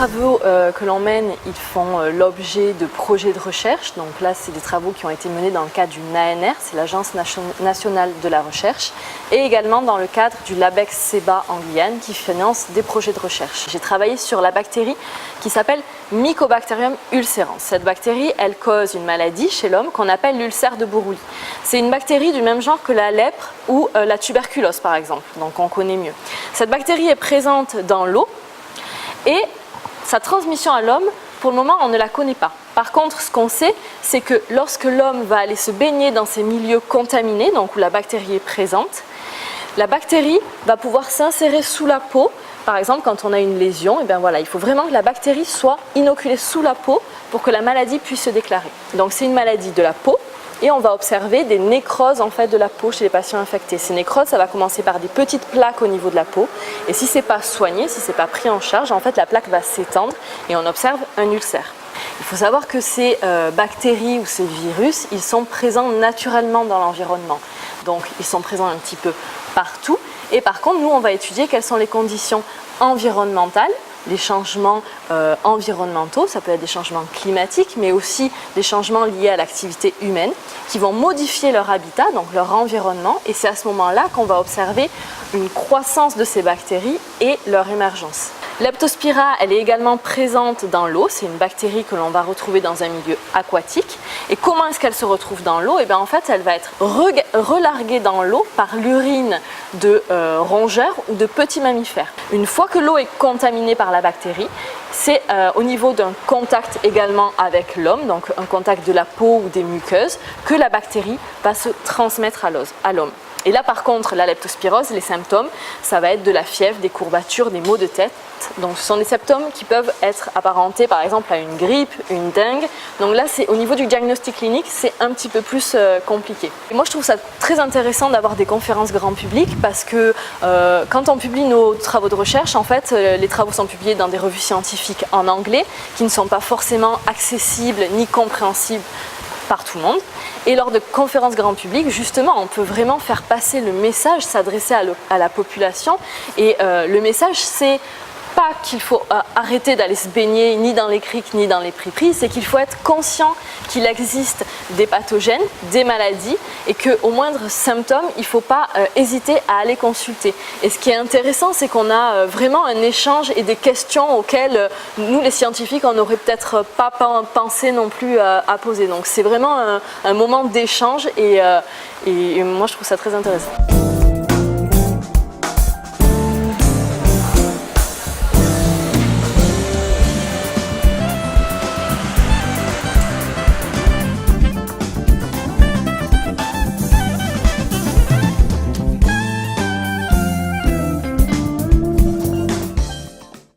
travaux que l'on mène, ils font l'objet de projets de recherche. Donc là, c'est des travaux qui ont été menés dans le cadre d'une ANR, c'est l'Agence nationale de la recherche, et également dans le cadre du LabEx CEBA en Guyane qui finance des projets de recherche. J'ai travaillé sur la bactérie qui s'appelle Mycobacterium ulcerans. Cette bactérie, elle cause une maladie chez l'homme qu'on appelle l'ulcère de Buruli. C'est une bactérie du même genre que la lèpre ou la tuberculose par exemple, donc on connaît mieux. Cette bactérie est présente dans l'eau et sa transmission à l'homme, pour le moment, on ne la connaît pas. Par contre, ce qu'on sait, c'est que lorsque l'homme va aller se baigner dans ces milieux contaminés, donc où la bactérie est présente, la bactérie va pouvoir s'insérer sous la peau. Par exemple, quand on a une lésion, et bien voilà, il faut vraiment que la bactérie soit inoculée sous la peau pour que la maladie puisse se déclarer. Donc c'est une maladie de la peau. Et on va observer des nécroses en fait, de la peau chez les patients infectés. Ces nécroses, ça va commencer par des petites plaques au niveau de la peau. Et si ce n'est pas soigné, si ce n'est pas pris en charge, en fait, la plaque va s'étendre et on observe un ulcère. Il faut savoir que ces bactéries ou ces virus, ils sont présents naturellement dans l'environnement. Donc, ils sont présents un petit peu partout. Et par contre, nous, on va étudier quelles sont les conditions environnementales, les changements environnementaux, ça peut être des changements climatiques, mais aussi des changements liés à l'activité humaine qui vont modifier leur habitat, donc leur environnement, et c'est à ce moment-là qu'on va observer une croissance de ces bactéries et leur émergence. Leptospira, elle est également présente dans l'eau, c'est une bactérie que l'on va retrouver dans un milieu aquatique. Et comment est-ce qu'elle se retrouve dans l'eau? Et bien en fait, elle va être relarguée dans l'eau par l'urine de rongeurs ou de petits mammifères. Une fois que l'eau est contaminée par la bactérie, c'est au niveau d'un contact également avec l'homme, donc un contact de la peau ou des muqueuses, que la bactérie va se transmettre à l'homme. Et là par contre, la leptospirose, les symptômes, ça va être de la fièvre, des courbatures, des maux de tête. Donc ce sont des symptômes qui peuvent être apparentés par exemple à une grippe, une dengue. Donc là, c'est au niveau du diagnostic clinique, c'est un petit peu plus compliqué. Et moi je trouve ça très intéressant d'avoir des conférences grand public parce que quand on publie nos travaux de recherche, en fait, les travaux sont publiés dans des revues scientifiques en anglais qui ne sont pas forcément accessibles ni compréhensibles par tout le monde. Et lors de conférences grand public, justement, on peut vraiment faire passer le message, s'adresser à la population. Et le message, c'est pas qu'il faut arrêter d'aller se baigner ni dans les criques ni dans les prairies, c'est qu'il faut être conscient qu'il existe des pathogènes, des maladies et qu'au moindre symptôme, il ne faut pas hésiter à aller consulter. Et ce qui est intéressant, c'est qu'on a vraiment un échange et des questions auxquelles nous, les scientifiques, on n'aurait peut-être pas pensé non plus à poser. Donc c'est vraiment un moment d'échange et moi je trouve ça très intéressant.